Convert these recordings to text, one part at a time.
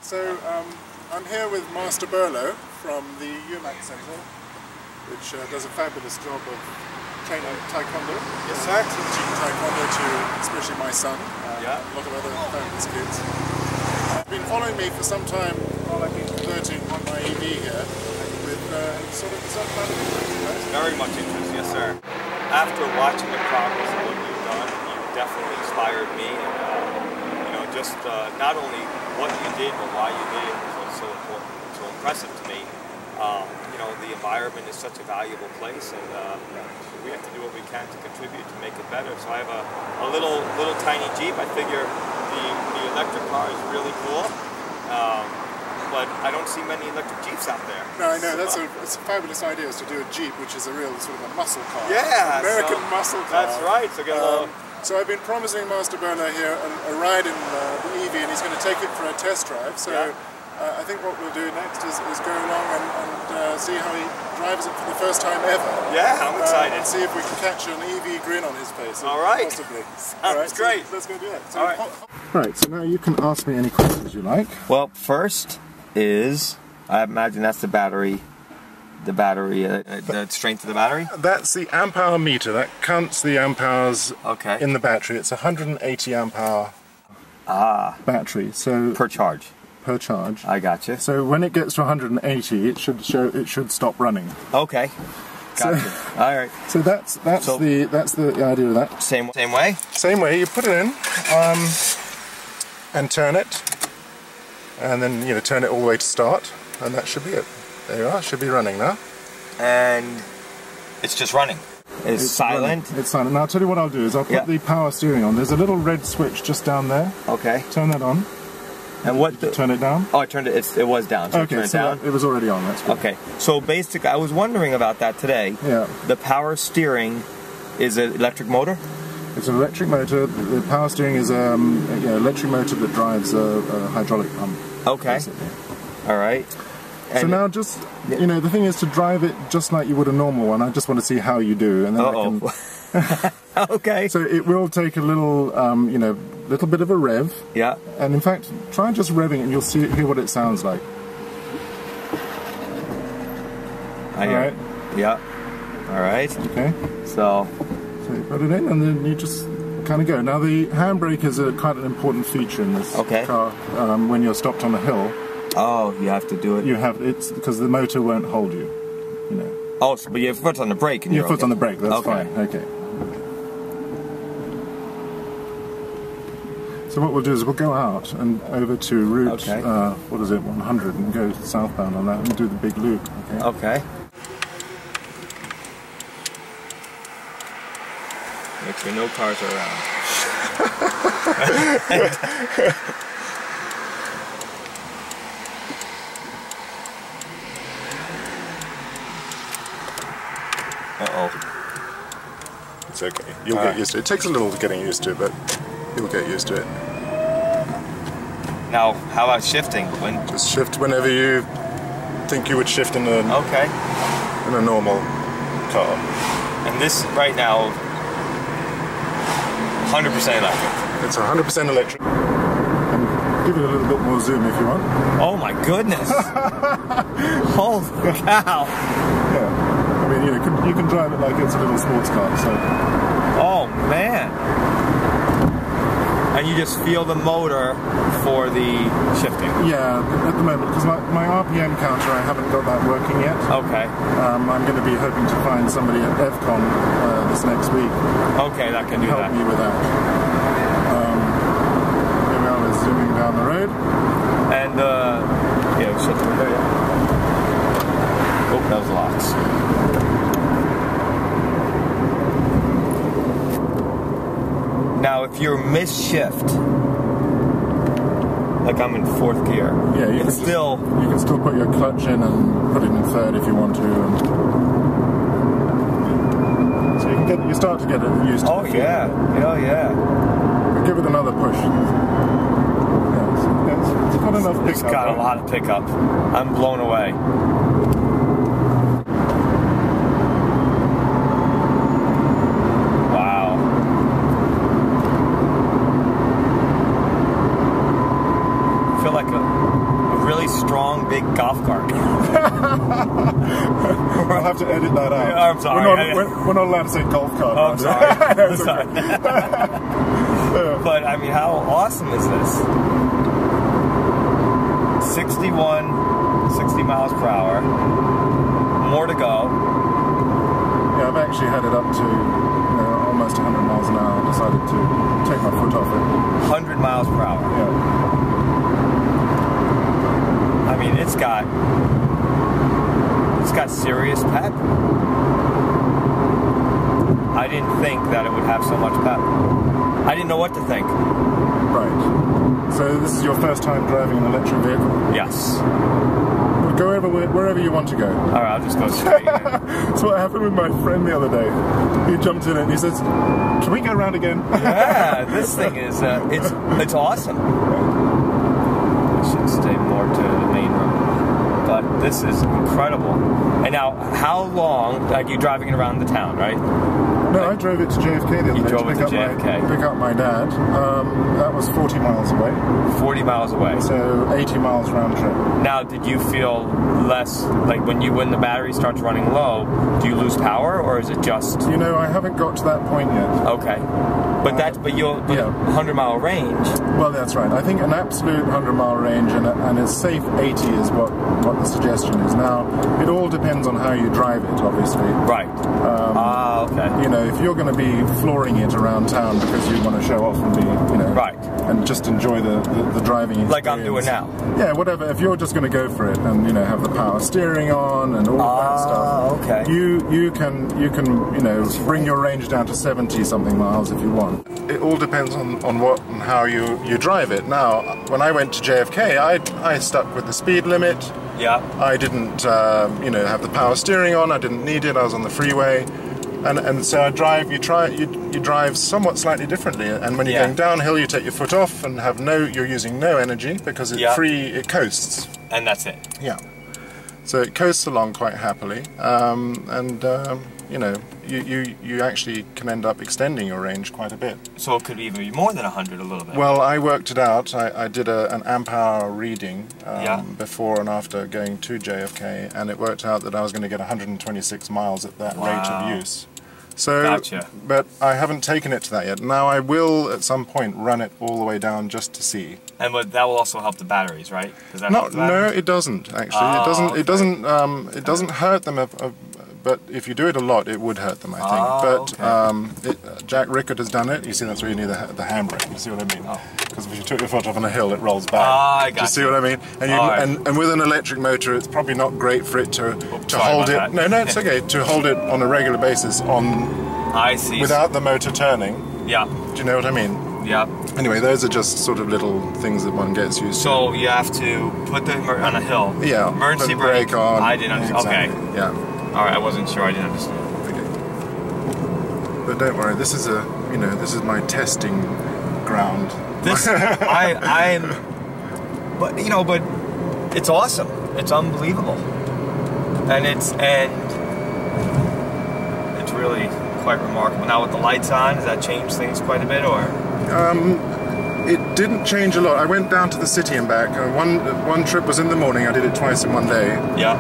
So I'm here with Master Burlow from the UMAC Center, which does a fabulous job of training taekwondo. Yes, sir. Teaching taekwondo to especially my son, yeah, a lot of other fabulous kids. You've been following me for some time while I've been converting on my EV here with sort of some kind of interest. Very much interest, yes, sir. After watching the progress of what you've done, you definitely inspired me, and you know, just not only what you did, but why you did it was so important and so impressive to me. You know, the environment is such a valuable place, and we have to do what we can to contribute to make it better. So I have a little tiny Jeep. I figure the electric car is really cool, but I don't see many electric Jeeps out there. No, I know, that's it's a fabulous idea, is to do a Jeep, which is a real sort of a muscle car. Yeah, American muscle car. That's right. So get a little. So I've been promising Master Burlow here a ride in the EV, and he's going to take it for a test drive. So yeah. I think what we'll do next is go along and see how he drives it for the first time ever. Yeah, I'm excited. And see if we can catch an EV grin on his face. All right. Possibly. Sounds great. So let's go do that. So, all right. Right, so now you can ask me any questions you like. Well, first is, I imagine that's the battery. The strength of the battery? That's the amp hour meter. That counts the amp hours in the battery. It's a 180 amp hour battery. So per charge. Per charge. I gotcha. So when it gets to 180, it should stop running. Okay. Gotcha. So, all right. So that's the idea of that. Same way. Same way. You put it in and turn it, and then turn it all the way to start, and that should be it. There you are, it should be running now. And it's just running. It's silent? Running. It's silent. Now I'll tell you what I'll do is I'll put the power steering on. There's a little red switch just down there. Okay. Turn that on. And what? Turn it down? Oh, I turned it, it was down. So okay, turn it down? It was already on, that's good. Okay, so basically I was wondering about that today. Yeah. The power steering is an electric motor? It's an electric motor. The power steering is an electric motor that drives a hydraulic pump. Okay. Basically. All right. And so now just, the thing is to drive it just like you would a normal one. I just want to see how you do. And then I can... Okay. So it will take a little, little bit of a rev. Yeah. And in fact, try just revving it and you'll hear what it sounds like. I hear. All right. Yeah. All right. Okay. So you put it in and then you just kind of go. Now the handbrake is quite an important feature in this car when you're stopped on a hill. Oh, you have to do it. It's because the motor won't hold you. Oh, so, but your foot's on the brake. And your foot's on the brake. That's fine. Okay. So what we'll do is we'll go out and over to route, what is it, 100, and go southbound on that and do the big loop. Okay. Make sure no cars are around. It's okay. You'll get used to it. It takes a little getting used to, but you'll get used to it. Now, how about shifting? Just shift whenever you think you would shift in a normal car. And this right now, 100% electric. It's 100% electric. And give it a little bit more zoom if you want. Oh my goodness! Holy cow! Yeah. I mean, you can drive it like it's a little sports car, so... Oh, man! And you just feel the motor for the shifting? Yeah, at the moment, because my RPM counter, I haven't got that working yet. Okay. I'm going to be hoping to find somebody at EVCON this next week. Okay, that can do help me with that. Here we are, we're zooming down the road. And, shut the window, Oh, that was lots. Now, if you're miss-shift, like I'm in fourth gear, you can still put your clutch in and put it in third if you want to. And so you start to get it used to. Oh yeah. Give it another push. It's got enough pickup. It's got a lot of pickup. I'm blown away. Like really strong, big golf cart. I'll have to edit that out. I'm sorry. We're not allowed to say golf cart. Oh, I'm sorry. I'm sorry. But I mean, how awesome is this? 60 miles per hour. More to go. Yeah, I've actually had it up to almost 100 miles an hour. I decided to take my foot off it. 100 miles per hour. Yeah. I mean, it's got serious pep. I didn't think that it would have so much pep. I didn't know what to think. Right. So this is your first time driving an electric vehicle? Yes. Well, go wherever you want to go. All right, I'll just go straight in. That's what happened with my friend the other day. He jumped in it and he says, "Can we go around again?" Yeah, this thing is, it's awesome. I should stay more to the main road. But this is incredible. And now, how long, like you driving it around the town, right? No, I drove it to JFK the other day drove it to JFK. Pick up my dad. That was 40 miles away. 40 miles away. So 80 miles round trip. Now, did you feel less, like when the battery starts running low, do you lose power, or is it just... You know, I haven't got to that point yet. Okay. But a 100-mile range... Well, that's right. I think an absolute 100-mile range and a safe 80 is what the suggestion is. Now, it all depends on how you drive it, obviously. Right. Okay. You know, if you're going to be flooring it around town because you want to show off and be, right, and just enjoy the driving experience. Like I'm doing now. Yeah, whatever. If you're just going to go for it and have the power steering on and all of that stuff, okay. You can bring your range down to 70-something miles if you want. It all depends on what and how you drive it. Now, when I went to JFK, I stuck with the speed limit. Yeah. I didn't, have the power steering on. I didn't need it. I was on the freeway, and so you drive somewhat slightly differently. And when you're going downhill, you take your foot off and you're using no energy because it coasts. And that's it. Yeah. So it coasts along quite happily, you actually can end up extending your range quite a bit. So it could even be more than 100 a little bit. Well, I worked it out. I did an amp-hour reading before and after going to JFK, and it worked out that I was going to get 126 miles at that rate of use. So, gotcha. But I haven't taken it to that yet. Now I will at some point run it all the way down just to see. And that will also help the batteries, right? Does that help the batteries? No, it doesn't actually. It doesn't hurt them. But if you do it a lot, it would hurt them, I think. But Jack Rickard has done it. You see, that's where you need the handbrake. You see what I mean? Because if you took your foot off on a hill, it rolls back. I got you. See what I mean? And with an electric motor, it's probably not great for it to hold it. No, it's okay to hold it on a regular basis without the motor turning. Yeah. Do you know what I mean? Yeah. Anyway, those are just sort of little things that one gets used to. So you have to put them on a hill. Yeah. Emergency brake on. I didn't understand. Exactly. Okay. Yeah. All right, I wasn't sure. I didn't understand. Okay. But don't worry. This is this is my testing ground. This but it's awesome. It's unbelievable, and it's really quite remarkable. Now with the lights on, does that change things quite a bit, or? It didn't change a lot. I went down to the city and back. One trip was in the morning. I did it twice in one day. Yeah.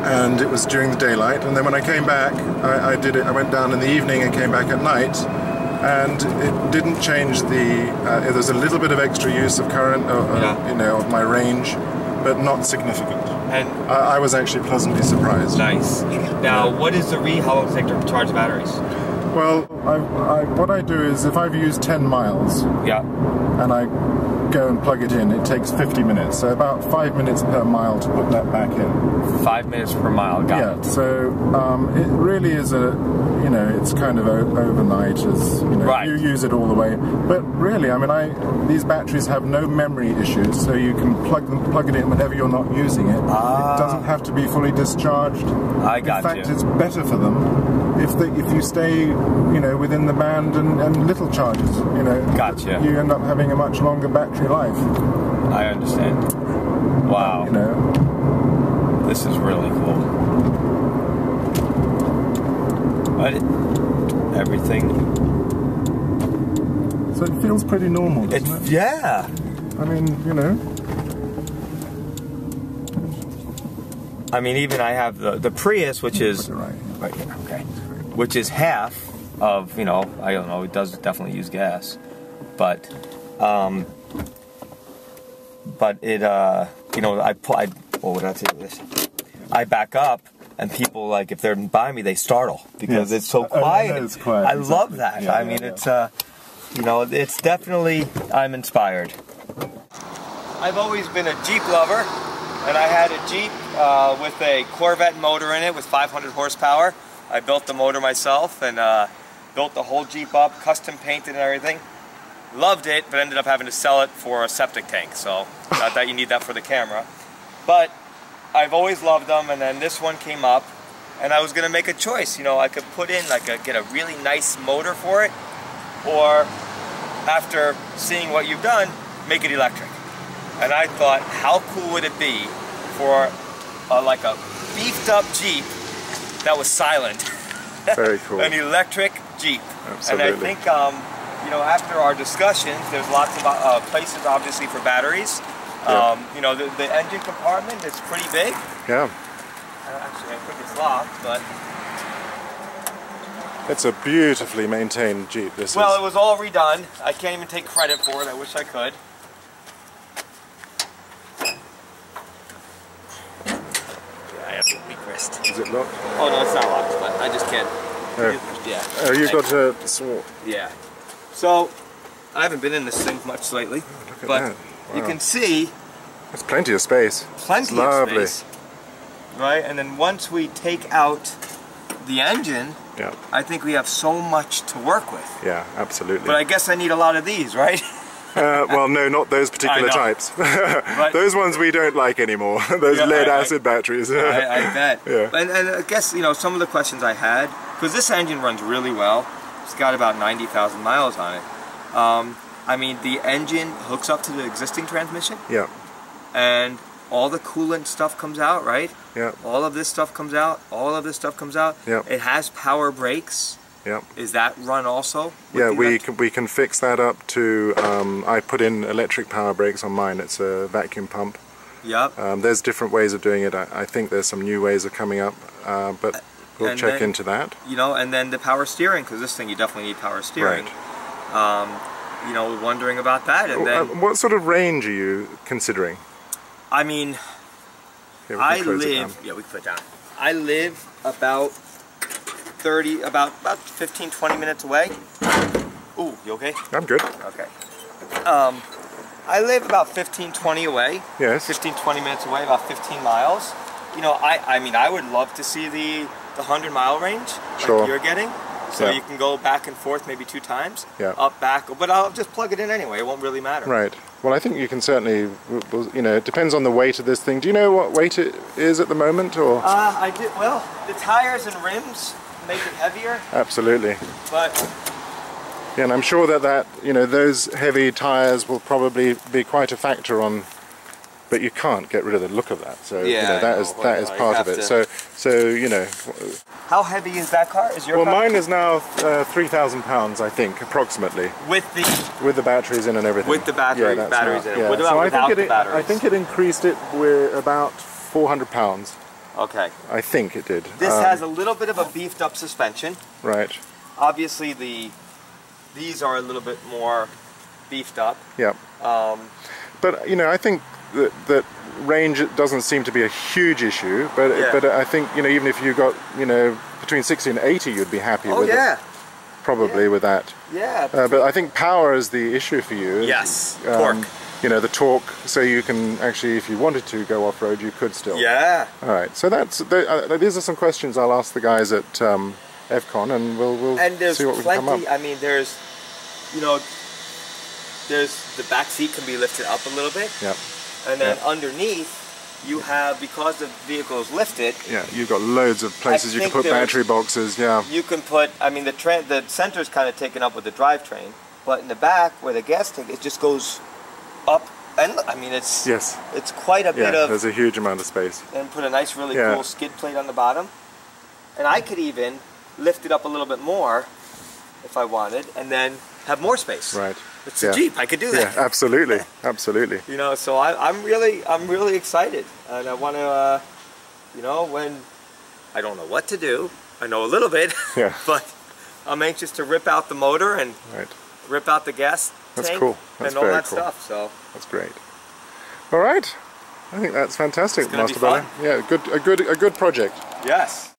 And it was during the daylight. And then when I came back, I did it. I went down in the evening and came back at night. And it didn't change there's a little bit of extra use of current, of my range, but not significant. And I was actually pleasantly surprised. Nice. Now, how long does it take to charge batteries? Well, what I do is if I've used 10 miles, and I go and plug it in, it takes 50 minutes, so about 5 minutes per mile to put that back in. 5 minutes per mile, got it. So it really is it's kind of overnight as, right. You use it all the way. But really, these batteries have no memory issues, so you can plug it in whenever you're not using it. It doesn't have to be fully discharged. I got you. In fact, it's better for them if you stay, within the band and little charges, Gotcha. You end up having a much longer battery life. I understand. Wow. This is really cool. But everything. So it feels pretty normal, doesn't it? Yeah. I mean, even I have the Prius, which is right here. Okay. which is half of, you know, I don't know, it does definitely use gas, but it, you know, what would I say this? I back up, and people, like, if they're by me, they startle because it's so quiet. It's quiet. I love that. Yeah, I mean, it's, you know, it's definitely, I'm inspired. I've always been a Jeep lover, and I had a Jeep with a Corvette motor in it with 500 horsepower. I built the motor myself and built the whole Jeep up, custom painted and everything. Loved it, but ended up having to sell it for a septic tank, so not that you need that for the camera. But I've always loved them, and then this one came up, and I was going to make a choice. You know, I could put in, like, get a really nice motor for it, or after seeing what you've done, make it electric. And I thought, how cool would it be for like a beefed up Jeep that was silent? Very cool. An electric Jeep. Absolutely. And I think, you know, after our discussions, there's lots of places, obviously, for batteries. Yeah. You know, the engine compartment is pretty big. Yeah. Actually, I think it's locked, but... It's a beautifully maintained Jeep, this is. Well, it was all redone. I can't even take credit for it. I wish I could. I have a weak wrist. Is it locked? Oh no, it's not locked, but I just can't. Oh. Yeah. Oh, you've got a sword. Yeah. So, I haven't been in this thing much lately, Look at but that. Wow. you can see There's plenty of space. plenty of space. Right, and then once we take out the engine, Yeah. I think we have so much to work with. Yeah, absolutely. But I guess I need a lot of these, right? Well, no, not those particular I know. types. But- Those ones we don't like anymore. Those Yeah, lead acid batteries. I bet. Yeah. And I guess, you know, some of the questions I had, because this engine runs really well. It's got about 90,000 miles on it. I mean, the engine hooks up to the existing transmission, Yeah. and all the coolant stuff comes out, right? Yeah. All of this stuff comes out. All of this stuff comes out. Yeah. It has power brakes. Yeah. Is that run also? Yeah, we can fix that up to, I put in electric power brakes on mine. It's a vacuum pump. Yep. There's different ways of doing it. I think there's some new ways of coming up, but we'll And check then, into that. You know, and then the power steering, because this thing you definitely need power steering. Right. You know, wondering about that, and then What sort of range are you considering? I mean, Here, we can I close it live. down. Yeah, we can put it down. I live about 15, 20 minutes away. Ooh, you okay? I'm good. Okay. I live about 15, 20 away. Yes. 15, 20 minutes away, about 15 miles. You know, I mean, I would love to see the 100-mile range Sure. like you're getting. So Yeah. you can go back and forth maybe 2 times. Yeah. Up, back, but I'll just plug it in anyway. It won't really matter. Right. Well, I think you can certainly, you know, it depends on the weight of this thing. Do you know what weight it is at the moment, or? I did. Well, the tires and rims make it heavier, Absolutely. but Yeah, and I'm sure that you know, those heavy tires will probably be quite a factor on, but you can't get rid of the look of that. So you know, that is You part of have it. to- So you know, how heavy is that car? Is your well, car? mine is now 3,000 pounds, I think, approximately, With with the batteries in and everything. With the battery- that's batteries now- in it. Yeah. What about So without the I batteries? think it increased it with about 400 pounds. Okay. I think it did. This has a little bit of a beefed up suspension. Right. Obviously, these are a little bit more beefed up. Yeah. But you know, I think that range doesn't seem to be a huge issue. But Yeah. but I think, you know, even if you got, you know, between 60 and 80, you'd be happy Oh with yeah. it. Probably Yeah. with that. Yeah. But I think power is the issue for you. Yes. Torque. You know, the torque. So you can actually, if you wanted to go off road, you could still. Yeah. All right. So these are some questions I'll ask the guys at EVCON, and we'll And there's see what we can come up. plenty. I mean, there's, you know, there's the back seat can be lifted up a little bit, Yeah. and then Yeah. underneath you have, because the vehicle is lifted, Yeah. You've got loads of places you can think put there's- battery boxes. Yeah. you can put. I mean, the center's kind of taken up with the drivetrain, but in the back where the gas tank, it just goes up, and I mean, it's Yes. it's quite a Yeah. bit of. There's a huge amount of space. And put a nice, really Yeah. cool skid plate on the bottom, and I could even lift it up a little bit more if I wanted, and then have more space. Right. It's Yeah. a Jeep. I could do Yeah. that. Absolutely. Absolutely. You know, so I'm really excited, and I want to, you know, when I don't know what to do. I know a little bit, yeah. but I'm anxious to rip out the motor and rip out the gas That's tank cool. That's and all very that cool. stuff. So that's great. All right, I think that's fantastic, it's gonna Master be fun. Belly. Yeah, a good project. Yes.